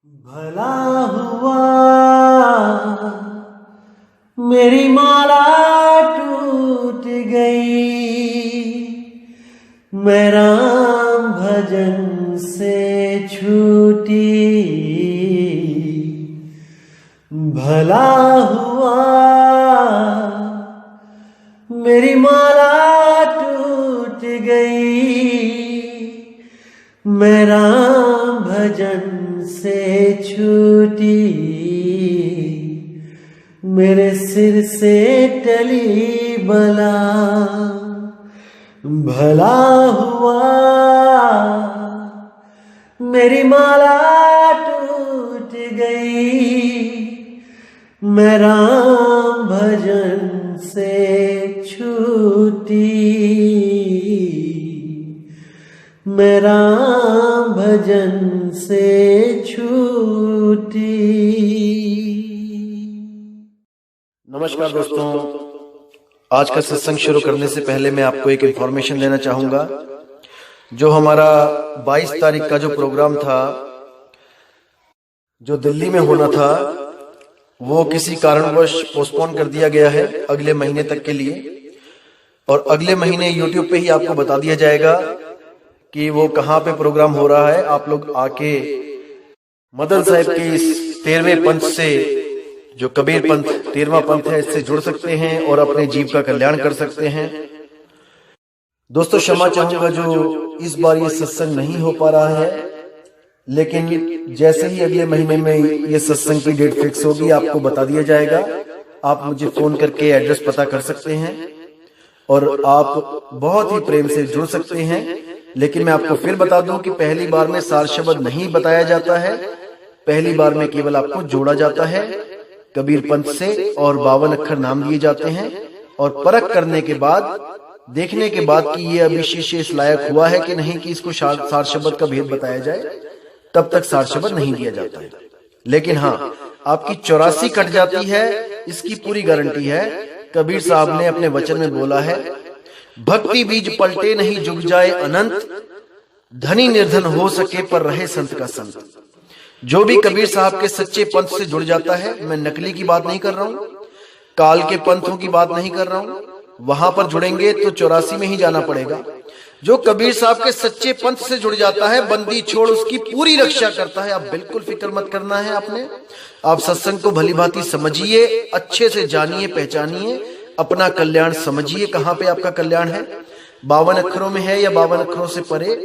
भला हुआ मेरी माला टूट गई, मैं राम भजन से छूटी। भला हुआ मेरी माला टूट गई, मैं राम भजन से छूटी। मेरे सिर से टली बला, भला हुआ मेरी माला टूट गई, मैं राम भजन से छूटी। मैं राम भजन से छूटी। नमस्कार दोस्तों, आज का सत्संग शुरू करने से पहले मैं आपको एक इंफॉर्मेशन देना चाहूंगा। जो हमारा 22 तारीख का जो प्रोग्राम था, जो दिल्ली में होना था, वो किसी कारणवश पोस्टपोन कर दिया गया है अगले महीने तक के लिए। और अगले महीने यूट्यूब पे ही आपको बता दिया जाएगा कि वो कहाँ पे प्रोग्राम हो रहा है। आप लोग आके मदन साहब के इस 13वें पंथ से, जो कबीर पंथ 13वां पंथ है, इससे जुड़ सकते हैं और अपने जीव का कल्याण कर सकते हैं। दोस्तों, क्षमा चाहूंगा जो इस बार ये सत्संग नहीं हो पा रहा है, लेकिन जैसे ही अगले महीने में ये सत्संग की डेट फिक्स होगी आपको बता दिया जाएगा। आप मुझे फोन करके एड्रेस पता कर सकते हैं और आप बहुत ही प्रेम से जुड़ सकते हैं। लेकिन मैं आपको फिर बता दूं कि पहली बार में सार शब्द नहीं बताया जाता है, पहली बार में केवल आपको जोड़ा जाता है कबीर पंथ से और 52 अक्षर नाम दिए जाते हैं। और परख करने के बाद, देखने के बाद कि ये अभी शिष्य इस लायक हुआ है कि नहीं कि इसको सार शब्द का भेद बताया जाए, तब तक सार शब्द नहीं दिया जाता है। लेकिन हाँ, आपकी 84 कट जाती है, इसकी पूरी गारंटी है। कबीर साहब ने अपने वचन में बोला है, भक्ति बीज पलटे नहीं जुग जाए अनंत, धनी निर्धन हो सके पर रहे संत का संत। जो भी कबीर साहब के सच्चे पंथ से जुड़ जाता है, मैं नकली की बात नहीं कर रहा हूं, काल के पंथों की बात नहीं कर रहा हूं, वहां पर जुड़ेंगे तो 84 में ही जाना पड़ेगा। जो कबीर साहब के सच्चे पंथ से जुड़ जाता है, बंदी छोड़ उसकी पूरी रक्षा करता है। आप बिल्कुल फिक्र मत करना है आपने। आप सत्संग को भली भांति समझिए, अच्छे से जानिए, पहचानिए, अपना कल्याण समझिए। कहाँ पे आपका कल्याण है? 52 अक्षरों में है या 52 अक्षरों से परे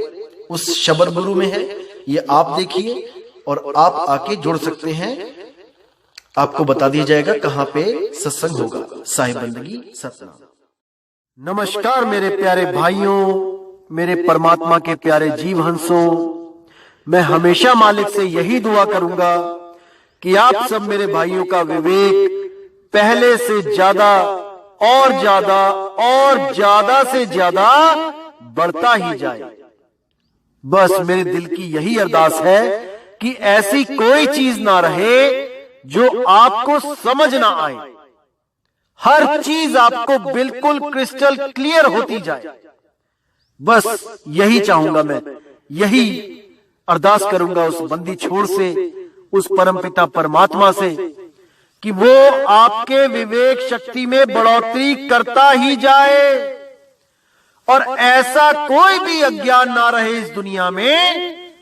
उस शबर गुरु में है? ये आप देखिए और आप आके जुड़ सकते हैं। आपको बता दिया जाएगा कहाँ पे सत्संग होगा। साहिब बंदगी सतनाम। नमस्कार मेरे प्यारे भाइयों, मेरे परमात्मा के प्यारे जीव हंसों। मैं हमेशा मालिक से यही दुआ करूंगा कि आप सब मेरे भाइयों का विवेक पहले से ज्यादा और ज्यादा और ज्यादा से ज्यादा बढ़ता ही जाए। बस मेरे दिल की यही अरदास है कि ऐसी कोई चीज ना रहे जो आपको समझ ना आए। हर चीज आपको बिल्कुल क्रिस्टल क्लियर होती जाए। बस यही चाहूंगा मैं, यही अरदास करूंगा उस बंदी छोड़ से, उस परमपिता परमात्मा से, कि वो आपके विवेक शक्ति में बढ़ोतरी करता ही जाए और ऐसा कोई भी अज्ञान ना रहे इस दुनिया में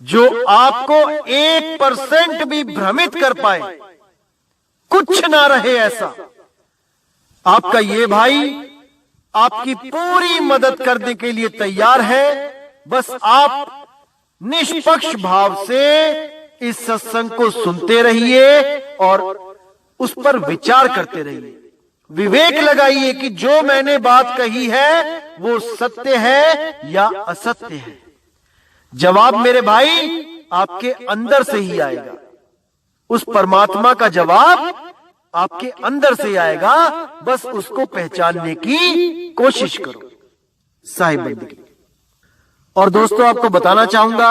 जो आपको 1% भी भ्रमित कर पाए। कुछ ना रहे ऐसा। आपका ये भाई आपकी पूरी मदद करने के लिए तैयार है। बस आप निष्पक्ष भाव से इस सत्संग को सुनते रहिए और उस पर विचार करते रहिए। विवेक लगाइए कि जो मैंने बात कही है वो सत्य है या असत्य है। जवाब मेरे भाई आपके अंदर से ही आएगा। उस परमात्मा का जवाब आपके अंदर से आएगा। बस उसको पहचानने की कोशिश करो। साहिब बंदगी। और दोस्तों, आपको बताना चाहूंगा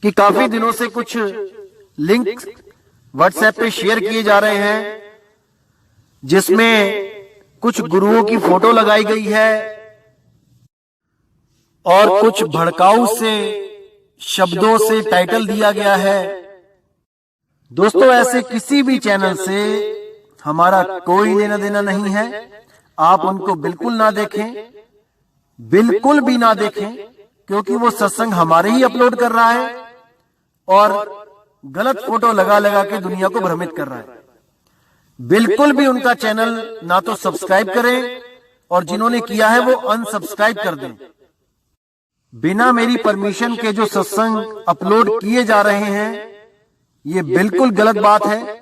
कि काफी दिनों से कुछ लिंक व्हाट्सएप पे शेयर किए जा रहे हैं, जिसमें कुछ गुरुओं की फोटो लगाई गई है और कुछ भड़काऊ से शब्दों से टाइटल दिया गया है। दोस्तों, ऐसे किसी भी चैनल से हमारा कोई लेना देना नहीं है। आप उनको बिल्कुल ना देखें, बिल्कुल भी ना देखें, क्योंकि वो सत्संग हमारे ही अपलोड कर रहा है और गलत फोटो लगा लगा के दुनिया को भ्रमित कर रहा है। बिल्कुल भी उनका चैनल ना तो सब्सक्राइब करें और जिन्होंने किया है वो अनसब्सक्राइब कर दें। बिना मेरी परमिशन के जो सत्संग अपलोड किए जा रहे हैं, ये बिल्कुल गलत बात है।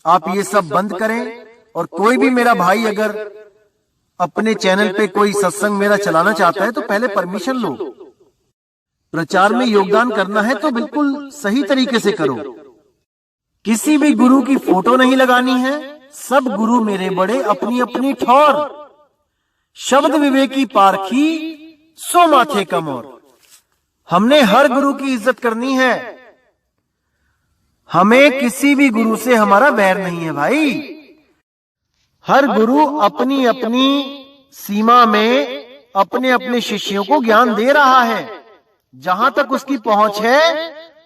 आप ये सब बंद करें। और कोई भी मेरा भाई अगर अपने चैनल पे कोई सत्संग मेरा चलाना चाहता है तो पहले परमिशन लो। प्रचार में योगदान करना है तो बिल्कुल सही तरीके से करो। किसी भी गुरु की फोटो नहीं लगानी है। सब गुरु मेरे बड़े अपनी अपनी ठौर। शब्द विवेकी पारखी सो माथे का मोर। हमने हर गुरु की इज्जत करनी है। हमें किसी भी गुरु से हमारा वैर नहीं है भाई। हर गुरु अपनी अपनी सीमा में अपने अपने शिष्यों को ज्ञान दे रहा है। जहां तक उसकी पहुंच है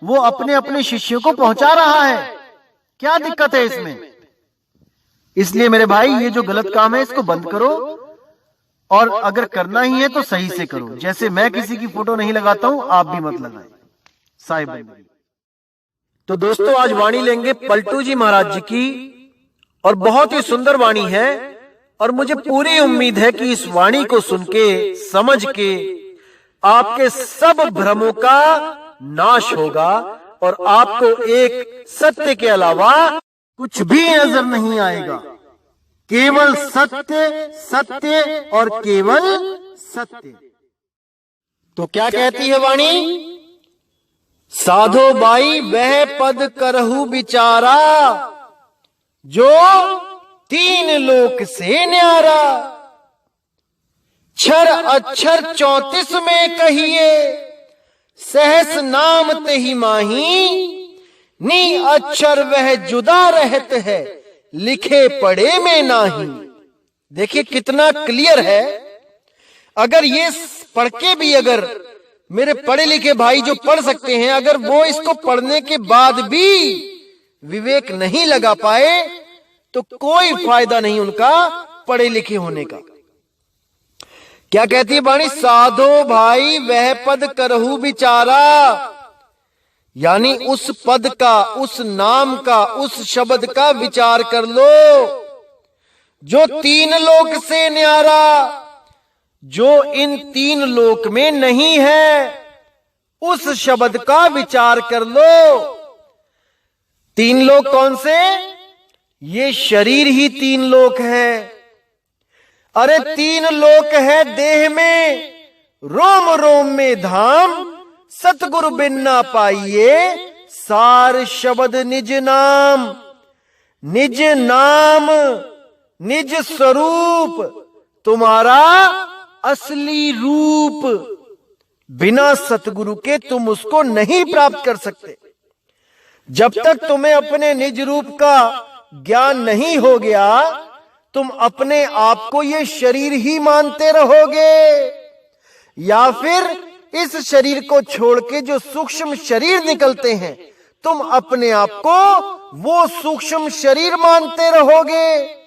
वो अपने अपने शिष्यों को पहुंचा रहा है। क्या दिक्कत है इसमें? इसलिए मेरे भाई, ये जो गलत काम है इसको बंद करो और अगर करना ही है तो सही से करो। जैसे मैं किसी की फोटो नहीं लगाता हूं, आप भी मत लगाएं। साहिब। तो दोस्तों, आज वाणी लेंगे पलटू जी महाराज जी की और बहुत ही सुंदर वाणी है और मुझे पूरी उम्मीद है कि इस वाणी को सुन के, समझ के आपके सब भ्रमों का नाश होगा और आपको एक सत्य के अलावा कुछ भी नजर नहीं आएगा। केवल सत्य, सत्य और केवल सत्य। तो क्या कहती है वाणी? साधो बाई वह पद करहु विचारा, जो तीन लोक से न्यारा। क्षर अक्षर 34 में कहिए, सहस नाम तेहि माही। नी अक्षर वह जुदा रहत है, लिखे पढ़े में नाही। देखिए कितना क्लियर है। अगर ये पढ़ के भी, अगर मेरे पढ़े लिखे भाई जो पढ़ सकते हैं, अगर वो इसको पढ़ने के बाद भी विवेक नहीं लगा पाए तो कोई फायदा नहीं उनका पढ़े लिखे होने का। क्या कहती है वाणी? साधो भाई वह पद करहु विचारा, यानी उस पद का, उस नाम का, उस शब्द का विचार कर लो जो तीन लोक से न्यारा, जो इन तीन लोक में नहीं है। उस शब्द का विचार कर लो। तीन लोक कौन से? ये शरीर ही तीन लोक है। अरे तीन लोक है देह में, रोम रोम में धाम। सतगुरु बिन ना पाइए, सार शब्द निज नाम। निज नाम, निज स्वरूप, तुम्हारा असली रूप। बिना सतगुरु के तुम उसको नहीं प्राप्त कर सकते। जब तक तुम्हें अपने निज रूप का ज्ञान नहीं हो गया, तुम अपने आप को ये शरीर ही मानते रहोगे, या फिर इस शरीर को छोड़ के जो सूक्ष्म शरीर निकलते हैं, तुम अपने आप को वो सूक्ष्म शरीर मानते रहोगे।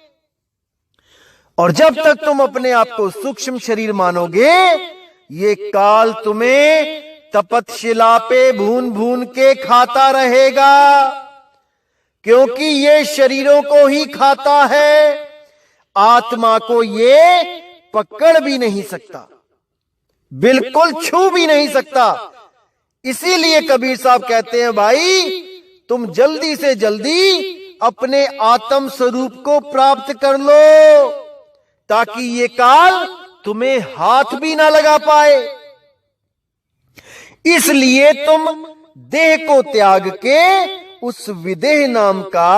और जब तक तुम अपने आप को सूक्ष्म शरीर मानोगे, ये काल तुम्हें तपतशिला पे भून भून के खाता रहेगा, क्योंकि ये शरीरों को ही खाता है, आत्मा को ये पकड़ भी नहीं सकता, बिल्कुल छू भी नहीं सकता। इसीलिए कबीर साहब कहते हैं, भाई तुम जल्दी से जल्दी अपने आत्म स्वरूप को प्राप्त कर लो, ताकि ये काल तुम्हें हाथ भी ना लगा पाए। इसलिए तुम देह को त्याग के उस विदेह नाम का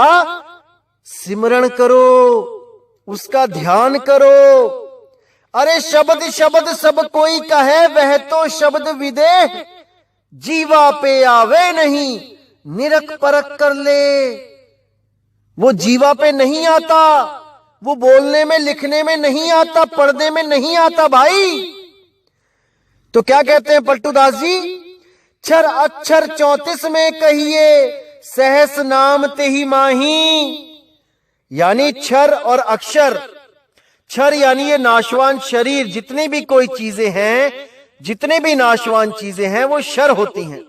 सिमरण करो, उसका ध्यान करो। अरे शब्द शब्द सब कोई कहे, वह तो शब्द विदेह जीवा पे आवे नहीं, निरख परख कर ले। वो जीवा पे नहीं आता, वो बोलने में लिखने में नहीं आता, पढ़ने में नहीं आता भाई। तो क्या कहते हैं पलटू दास जी? छर अक्षर 34 में कहिए, सहस नाम तेहि माही। यानी छर और अक्षर, छर यानी ये नाशवान शरीर, जितनी भी कोई चीजें हैं, जितने भी नाशवान चीजें हैं वो शर होती हैं।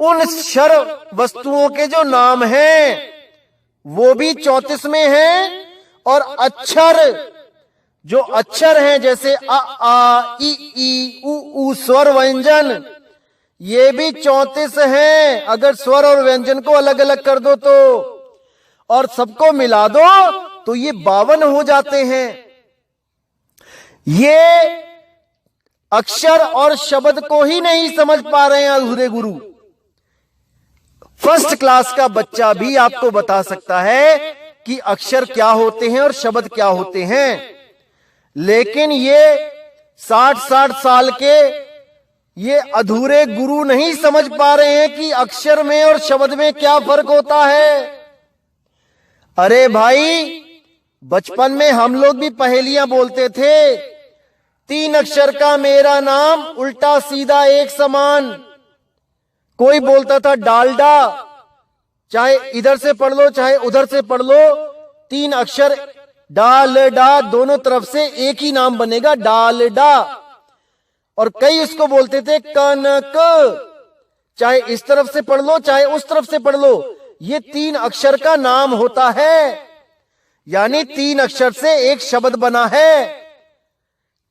उन शर वस्तुओं के जो नाम हैं वो भी 34 में हैं, और अक्षर, जो अक्षर हैं जैसे अ आ इ ई उ ऊ स्वर व्यंजन, ये भी 34 हैं। अगर स्वर और व्यंजन को अलग अलग कर दो तो, और सबको मिला दो तो ये 52 हो जाते हैं। ये अक्षर और शब्द को ही नहीं समझ पा रहे हैं अधूरे गुरु। फर्स्ट क्लास का बच्चा भी आपको बता सकता है कि अक्षर क्या होते हैं और शब्द क्या होते हैं, लेकिन ये 60-60 साल के ये अधूरे गुरु नहीं समझ पा रहे हैं कि अक्षर में और शब्द में क्या फर्क होता है। अरे भाई, बचपन में हम लोग भी पहेलियां बोलते थे। 3 अक्षर का मेरा नाम, उल्टा सीधा एक समान। कोई बोलता था डालडा, चाहे इधर से पढ़ लो चाहे उधर से पढ़ लो, 3 अक्षर डाल डा, दोनों तरफ से एक ही नाम बनेगा, डालडा। और कई इसको बोलते थे कनक, चाहे इस तरफ से पढ़ लो चाहे उस तरफ से पढ़ लो, ये 3 अक्षर का नाम होता है। यानी 3 अक्षर से एक शब्द बना है,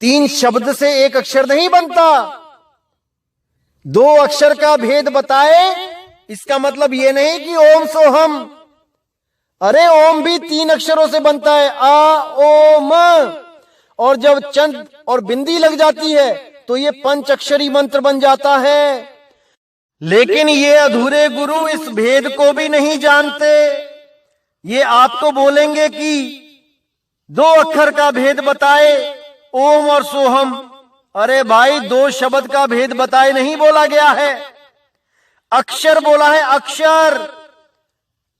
3 शब्द से एक अक्षर नहीं बनता। 2 अक्षर का भेद बताए, इसका मतलब ये नहीं कि ओम सोहम। अरे ओम भी 3 अक्षरों से बनता है, आ ओ म, और जब चंद और बिंदी लग जाती है तो ये 5 अक्षरी मंत्र बन जाता है। लेकिन ये अधूरे गुरु इस भेद को भी नहीं जानते। ये आपको बोलेंगे कि 2 अक्षर का भेद बताए, ओम और सोहम। अरे भाई, 2 शब्द का भेद बताए नहीं बोला गया है, अक्षर बोला है। अक्षर,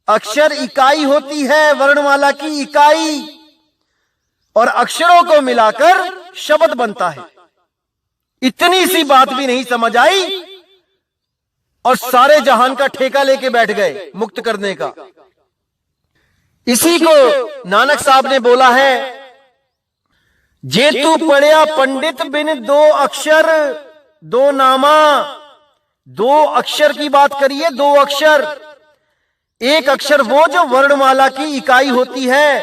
अक्षर इकाई होती है, वर्णमाला की इकाई, और अक्षरों को मिलाकर शब्द बनता है। इतनी सी बात भी नहीं समझ आई और सारे जहान का ठेका लेके बैठ गए मुक्त करने का। इसी को नानक साहब ने बोला है, जे तू पढ़िया पंडित बिन 2 अक्षर 2 नामा। 2 अक्षर की बात करिए, 2 अक्षर। एक अक्षर वो जो वर्णमाला की इकाई होती है,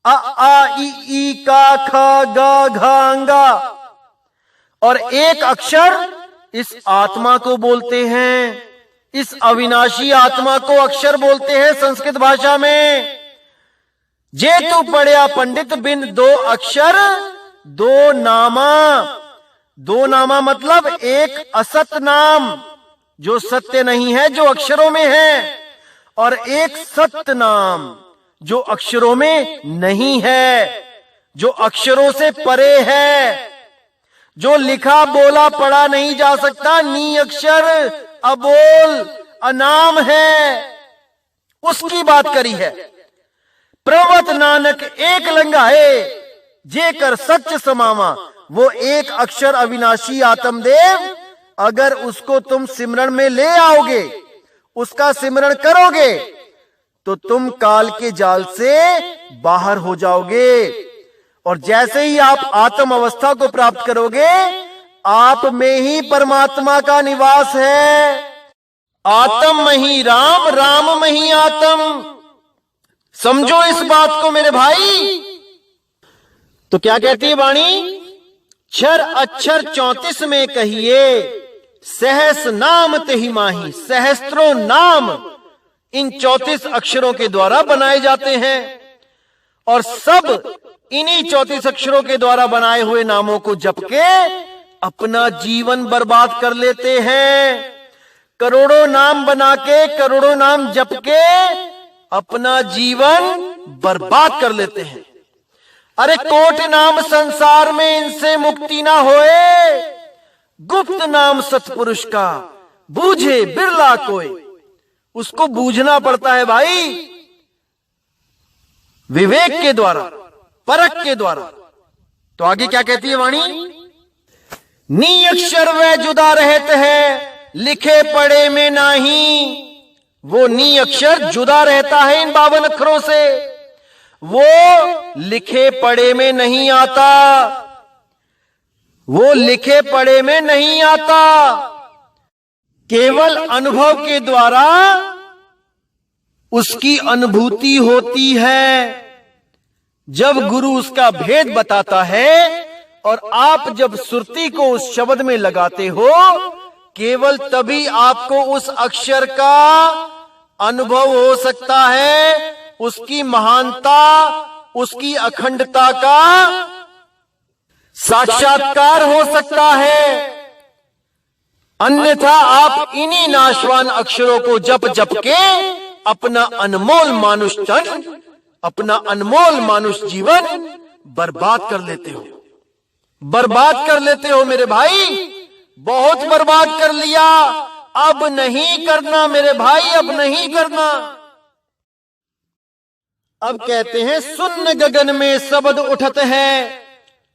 अ आ इ ई का ख ग घ अंगा, और एक अक्षर इस आत्मा को बोलते हैं, इस अविनाशी आत्मा को अक्षर बोलते हैं संस्कृत भाषा में। जे तू पढ़िया पंडित बिन 2 अक्षर 2 नामा। 2 नामा मतलब एक असत नाम जो सत्य नहीं है, जो अक्षरों में है, और एक सत्य नाम जो अक्षरों में नहीं है, जो अक्षरों से परे है, जो लिखा बोला पढ़ा नहीं जा सकता, नी अक्षर, अबोल, अनाम है, उसकी बात करी है। प्रवत नानक एक लंगाए, जे कर सच समावा। वो एक अक्षर अविनाशी आत्मदेव, अगर उसको तुम सिमरण में ले आओगे, उसका सिमरण करोगे, तो तुम काल के जाल से बाहर हो जाओगे। और जैसे ही आप आत्म अवस्था को प्राप्त करोगे, आप में ही परमात्मा का निवास है। आत्म में ही राम, राम में ही आत्म। समझो इस बात को मेरे भाई। तो क्या कहती है वाणी? छर अक्षर 34 में कहिए, सहस नाम तेहि माही। सहस्त्रों नाम इन 34 अक्षरों के द्वारा बनाए जाते हैं, और सब इन्हीं 34 अक्षरों के द्वारा बनाए हुए नामों को जप के अपना जीवन बर्बाद कर लेते हैं। करोड़ों नाम बना के, करोड़ों नाम जप के अपना जीवन बर्बाद कर लेते हैं। अरे कोट नाम संसार में, इनसे मुक्ति ना होए। गुप्त नाम सतपुरुष का, बूझे बिरला कोई। उसको बूझना पड़ता है भाई, विवेक के द्वारा, परख के द्वारा। तो आगे क्या कहती है वाणी? नी अक्षर व जुदा रहते हैं, लिखे पढ़े में नहीं। वो नी अक्षर जुदा रहता है इन 52 अक्षरों से, वो लिखे पढ़े में नहीं आता, वो लिखे पढ़े में नहीं आता। केवल अनुभव के द्वारा उसकी अनुभूति होती है। जब गुरु उसका भेद बताता है और आप जब सुरती को उस शब्द में लगाते हो, केवल तभी आपको उस अक्षर का अनुभव हो सकता है, उसकी महानता, उसकी अखंडता का साक्षात्कार हो सकता है। अन्यथा आप इन्हीं नाशवान अक्षरों को जप जप के अपना अनमोल मानुष तन, अपना अनमोल मानुष जीवन बर्बाद कर लेते हो, बर्बाद कर लेते हो मेरे भाई, बहुत बर्बाद कर लिया। अब नहीं करना मेरे भाई, अब नहीं करना। अब कहते हैं सुन गगन में शब्द उठत है,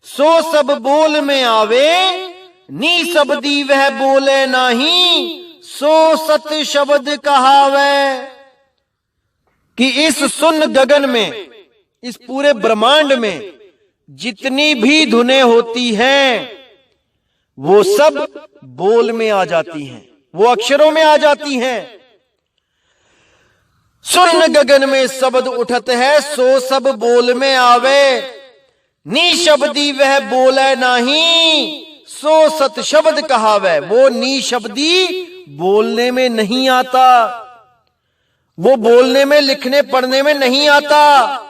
सो सब बोल में आवे, नी शब्दी वह बोले नाही, सो सत शब्द कहावे। कि इस सुन गगन में, इस पूरे ब्रह्मांड में जितनी भी धुनें होती हैं वो सब बोल में आ जाती हैं, वो अक्षरों में आ जाती हैं। सुन गगन में शब्द उठत है, सो सब बोल में आवे, नी शब्दी वह बोले नाही, सो सत शब्द कहावे। वो नी शब्दी बोलने में नहीं आता, वो बोलने में, लिखने पढ़ने में नहीं आता।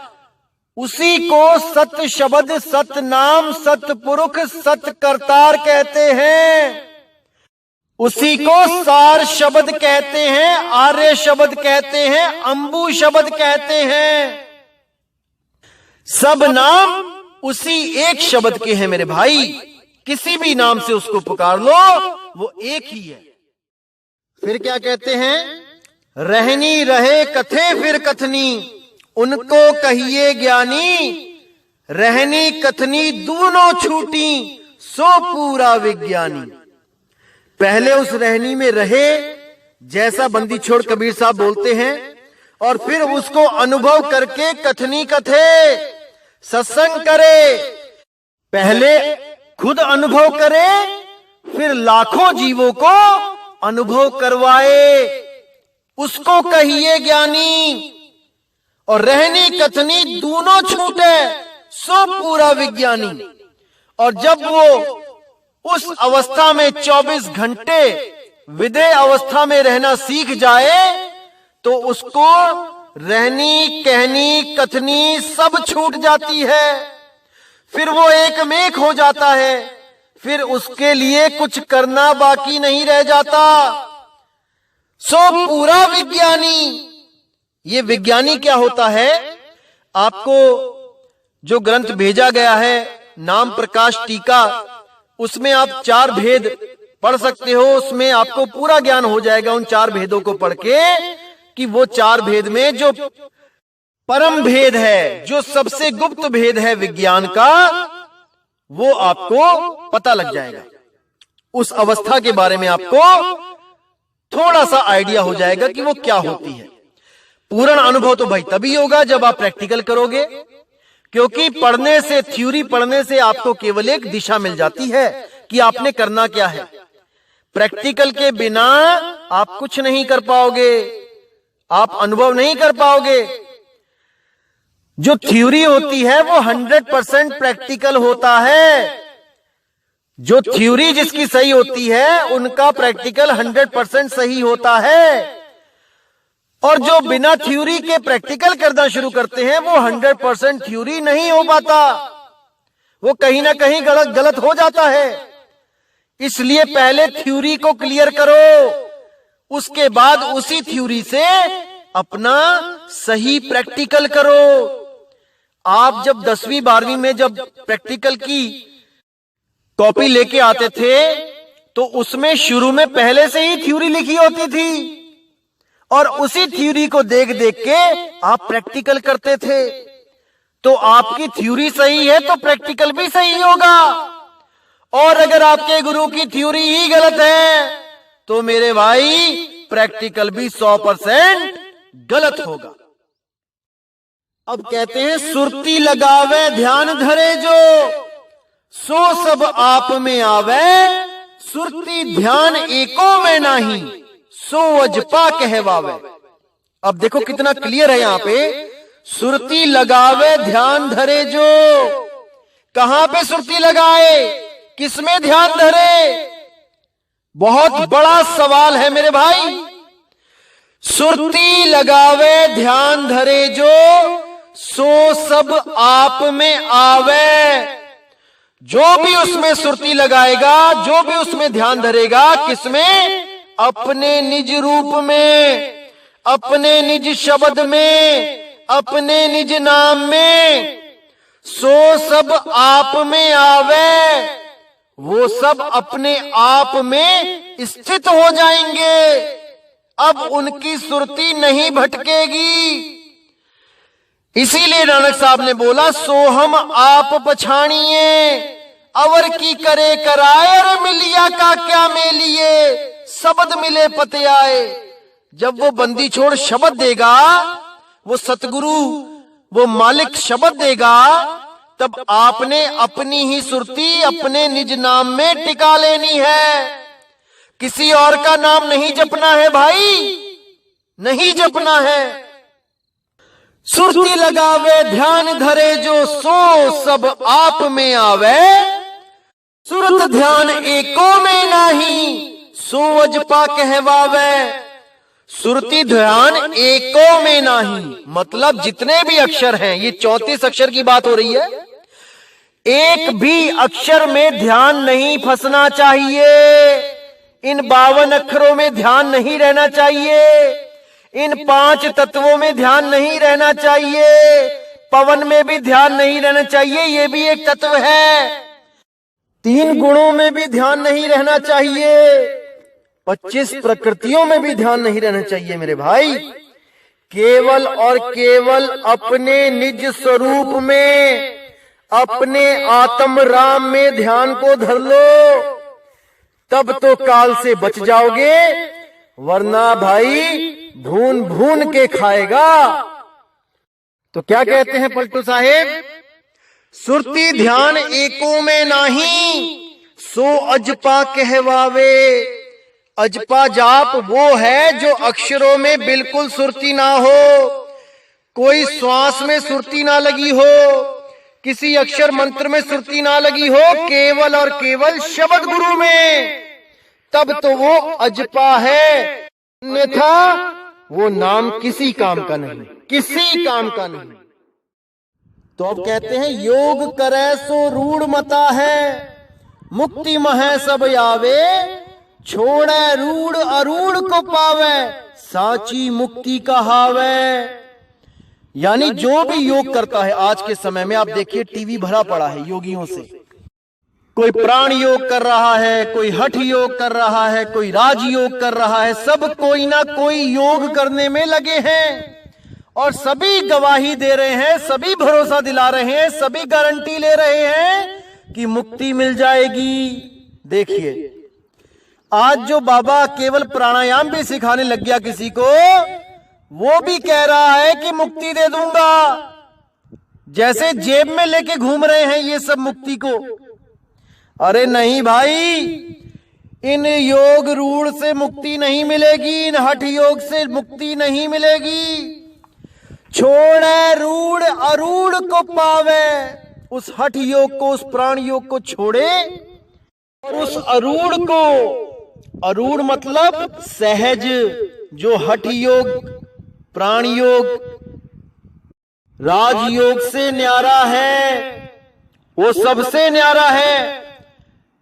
उसी को सत शब्द, सत नाम, सत पुरुष, सत करतार कहते हैं। उसी को सार शब्द कहते हैं, आर्य शब्द कहते हैं, अंबु शब्द कहते हैं। सब नाम उसी एक शब्द के हैं मेरे भाई। किसी भी नाम से उसको पुकार लो, वो एक ही है। फिर क्या कहते हैं? रहनी रहे कथे फिर कथनी, उनको कहिए ज्ञानी, रहनी कथनी दोनों छूटी, सो पूरा विज्ञानी। पहले उस रहनी में रहे, जैसा बंदी छोड़ कबीर साहब बोलते हैं, और फिर उसको अनुभव करके कथनी कथे, सत्संग करे। पहले खुद अनुभव करे, फिर लाखों जीवों को अनुभव करवाए, उसको कहिए ज्ञानी। और रहनी कथनी दोनों छूटे, सो पूरा विज्ञानी। और जब वो उस अवस्था में 24 घंटे विदेह अवस्था में रहना सीख जाए, तो उसको रहनी, कहनी, कथनी सब छूट जाती है। फिर वो एक में एक हो जाता है, फिर उसके लिए कुछ करना बाकी नहीं रह जाता। सो पूरा विज्ञानी। ये विज्ञानी क्या होता है? आपको जो ग्रंथ भेजा गया है नाम प्रकाश टीका, उसमें आप 4 भेद पढ़ सकते हो। उसमें आपको पूरा ज्ञान हो जाएगा उन 4 भेदों को पढ़ के, कि वो 4 भेद में जो परम भेद है, जो सबसे गुप्त भेद है विज्ञान का, वो आपको पता लग जाएगा। उस अवस्था के बारे में आपको थोड़ा सा आइडिया हो जाएगा कि वो क्या होती है। पूर्ण अनुभव तो भाई तभी होगा जब आप प्रैक्टिकल करोगे, क्योंकि पढ़ने से, थ्योरी पढ़ने से आपको केवल एक दिशा मिल जाती है कि आपने करना क्या है। प्रैक्टिकल के बिना आप कुछ नहीं कर पाओगे, आप अनुभव नहीं कर पाओगे। जो थ्योरी होती है वो 100% प्रैक्टिकल होता है। जो थ्योरी जिसकी सही होती है, उनका प्रैक्टिकल 100% सही होता है। और जो बिना थ्योरी के प्रैक्टिकल करना शुरू करते हैं, वो 100% थ्योरी नहीं हो पाता, वो कहीं ना कहीं गलत हो जाता है। इसलिए पहले थ्योरी को क्लियर करो, उसके बाद उसी थ्योरी से अपना सही प्रैक्टिकल करो। आप जब 10वीं 12वीं में जब प्रैक्टिकल की कॉपी लेके आते थे, तो उसमें शुरू में पहले से ही थ्योरी लिखी होती थी, और उसी थ्योरी को देख देख के आप प्रैक्टिकल करते थे। तो आपकी थ्योरी सही है तो प्रैक्टिकल भी सही होगा। और अगर आपके गुरु की थ्योरी ही गलत है, तो मेरे भाई प्रैक्टिकल भी 100% गलत होगा। अब कहते हैं सुरती लगावे ध्यान धरे जो, सो सब आप में आवे, सुरती ध्यान एको में नहीं, सो अजपा कहवावे। अब देखो कितना क्लियर है यहां पे, सुरती लगावे ध्यान धरे जो, कहां पे सुरती लगाए, किसमें ध्यान धरे, बहुत बड़ा सवाल है मेरे भाई। सुरती लगावे ध्यान धरे जो, सो सब आप में आवे। जो भी उसमें सुरती लगाएगा, जो भी उसमें ध्यान धरेगा, किसमें, अपने निज रूप में, अपने निज शब्द में, अपने निज नाम में, सो सब आप में आवे। वो सब अपने आप में स्थित हो जाएंगे, अब उनकी सुरती नहीं भटकेगी। इसीलिए नानक साहब ने बोला, सोहम आप पछाणिए, अवर की करे कराए, और मिलिया का क्या मेलिए, शब्द मिले पते आए। जब वो बंदी छोड़ शब्द देगा, वो सतगुरु, वो मालिक शब्द देगा, तब आपने अपनी ही सुरती अपने निज नाम में टिका लेनी है। किसी और का नाम नहीं जपना है भाई, नहीं जपना है। सुरती लगावे ध्यान धरे जो, सो सब आप में आवे, सुरत ध्यान एको में नहीं, सो अजपा कहवावे। सुरती ध्यान एको में नहीं, मतलब जितने भी अक्षर हैं, ये 34 अक्षर की बात हो रही है, एक भी अक्षर में ध्यान नहीं फंसना चाहिए। इन 52 अक्षरों में ध्यान नहीं रहना चाहिए, इन 5 तत्वों में ध्यान नहीं रहना चाहिए, पवन में भी ध्यान नहीं रहना चाहिए, ये भी एक तत्व है। 3 गुणों में भी ध्यान नहीं रहना चाहिए, 25 प्रकृतियों में भी ध्यान नहीं रहना चाहिए मेरे भाई। केवल और केवल अपने निज स्वरूप में, अपने आत्म राम में ध्यान को धर लो, तब तो काल से बच जाओगे, वरना भाई भून भून के खाएगा। तो क्या कहते हैं पलटू साहेब, सुरती ध्यान एको में नाही, सो अजपा कहवावे। अजपा जाप वो है जो अक्षरों में बिल्कुल सुरती ना हो, कोई श्वास में सुरती ना लगी हो, किसी अक्षर मंत्र में सुरती ना लगी हो, केवल और केवल शब्द गुरु में, तब तो वो अजपा है। अन्यथा वो नाम किसी काम का नहीं, किसी काम का नहीं। तो अब कहते हैं, योग करे सो रूढ़ मता है, मुक्ति मह सब आवे, छोड़े रूढ़ अरूढ़ को पावे, साची मुक्ति कहावे। यानी जो भी योग करता है आज के समय में, आप देखिए टीवी भरा पड़ा है योगियों से, कोई प्राण योग कर रहा है, कोई हठ योग कर रहा है, कोई राज योग कर रहा है, सब कोई ना कोई योग करने में लगे हैं, और सभी गवाही दे रहे हैं, सभी भरोसा दिला रहे हैं, सभी गारंटी ले रहे हैं कि मुक्ति मिल जाएगी। देखिए आज जो बाबा केवल प्राणायाम भी सिखाने लग गया किसी को, वो भी कह रहा है कि मुक्ति दे दूंगा, जैसे जेब में लेके घूम रहे हैं ये सब मुक्ति को। अरे नहीं भाई, इन योग रूढ़ से मुक्ति नहीं मिलेगी, इन हठ योग से मुक्ति नहीं मिलेगी। छोड़े रूढ़ अरूढ़ को पावे, उस हठ योग को, उस प्राण योग को छोड़े, और उस अरूढ़ को, अरूढ़ मतलब सहज, जो हठ योग, प्राण योग, राजयोग से न्यारा है, वो सबसे न्यारा है।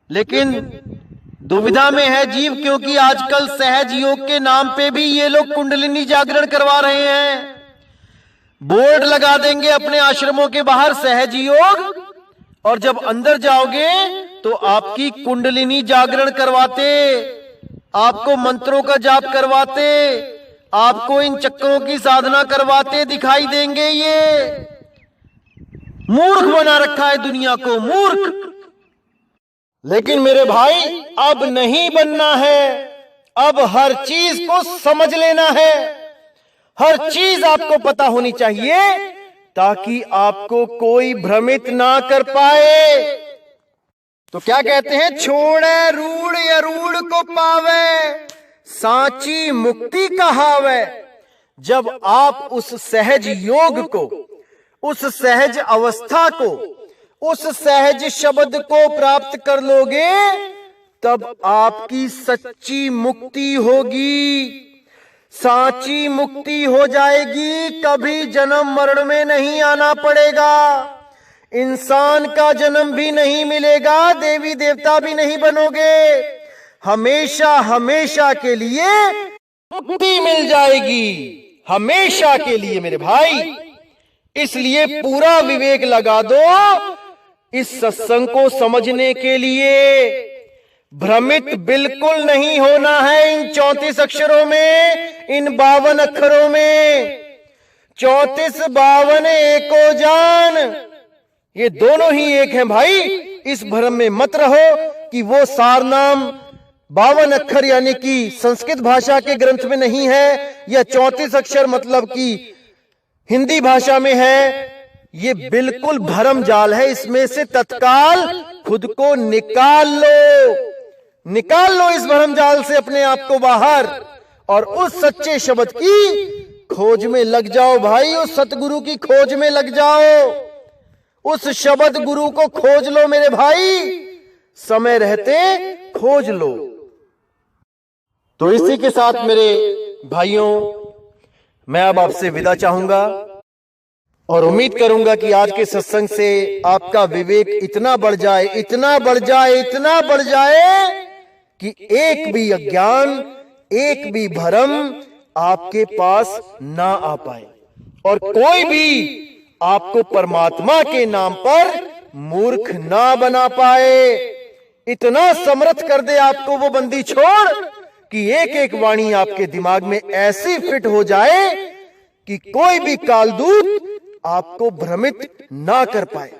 लेकिन दुविधा में है जीव, क्योंकि आजकल सहज योग के नाम पे भी ये लोग कुंडलिनी जागरण करवा रहे हैं। बोर्ड लगा देंगे अपने आश्रमों के बाहर, सहज योग, और जब अंदर जाओगे तो आपकी कुंडलिनी जागरण करवाते, आपको मंत्रों का जाप करवाते, आपको इन चक्रों की साधना करवाते दिखाई देंगे। ये मूर्ख बना रखा है दुनिया को, मूर्ख। लेकिन मेरे भाई अब नहीं बनना है, अब हर चीज को समझ लेना है, हर चीज आपको पता होनी चाहिए ताकि आपको कोई भ्रमित ना कर पाए। तो क्या कहते हैं, छोड़े रूढ़ अरूढ़ को पावे, सांची मुक्ति कहावे। जब आप उस सहज योग को, उस सहज अवस्था को, उस सहज शब्द को प्राप्त कर लोगे, तब आपकी सच्ची मुक्ति होगी, सांची मुक्ति हो जाएगी। कभी जन्म मरण में नहीं आना पड़ेगा, इंसान का जन्म भी नहीं मिलेगा, देवी देवता भी नहीं बनोगे, हमेशा हमेशा के लिए मुक्ति मिल जाएगी, हमेशा के लिए मेरे भाई। इसलिए पूरा विवेक लगा दो इस सत्संग को समझने के लिए। भ्रमित बिल्कुल नहीं होना है इन 34 अक्षरों में, इन 52 अक्षरों में। 34 52 एको जान, ये दोनों ही एक हैं भाई। इस भ्रम में मत रहो कि वो सारनाम 52 अक्षर यानी कि संस्कृत भाषा के ग्रंथ में नहीं है, या 34 अक्षर मतलब कि हिंदी भाषा में है। ये बिल्कुल भ्रम जाल है, इसमें से तत्काल खुद को निकाल लो, निकाल लो इस भ्रम जाल से अपने आप को बाहर, और उस सच्चे शब्द की खोज में लग जाओ भाई, उस सतगुरु की खोज में लग जाओ, उस शब्द गुरु को खोज लो मेरे भाई, समय रहते खोज लो। तो इसी के साथ मेरे भाइयों, मैं अब आपसे विदा चाहूंगा और उम्मीद करूंगा कि आज के सत्संग से आपका विवेक इतना बढ़ जाए, इतना बढ़ जाए, इतना बढ़ जाए कि एक भी अज्ञान, एक भी भ्रम आपके पास ना आ पाए, और कोई भी आपको परमात्मा के नाम पर मूर्ख ना बना पाए। इतना समर्थ कर दे आपको वो बंदी छोड़ कि एक एक वाणी आपके दिमाग में ऐसी फिट हो जाए कि कोई भी कालदूत आपको भ्रमित ना कर पाए।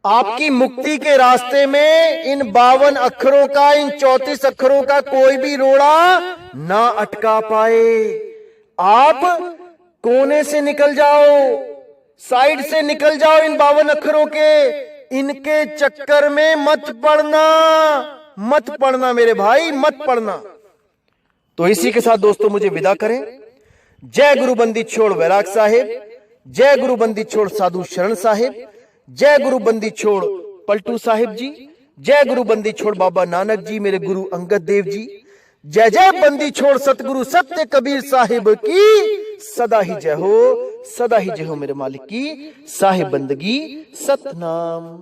आपकी मुक्ति के रास्ते में इन 52 अक्षरों का, इन 34 अक्षरों का कोई भी रोड़ा ना अटका पाए। आप कोने से निकल जाओ, साइड से निकल जाओ इन 52 अक्षरों के, इनके चक्कर में मत पड़ना, मत पड़ना मेरे भाई, मत पड़ना। तो इसी के साथ दोस्तों मुझे विदा करें। जय गुरु बंदी छोड़ वैराग साहिब, जय गुरु बंदी छोड़ साधु शरण साहिब, जय गुरु बंदी छोड़ पलटू साहिब जी, जय गुरु बंदी छोड़ बाबा नानक जी मेरे गुरु अंगद देव जी, जय जय बंदी छोड़ सतगुरु सत्य कबीर साहिब की सदा ही जय हो, सदा ही जय हो मेरे मालिक की साहिब बंदगी सतनाम।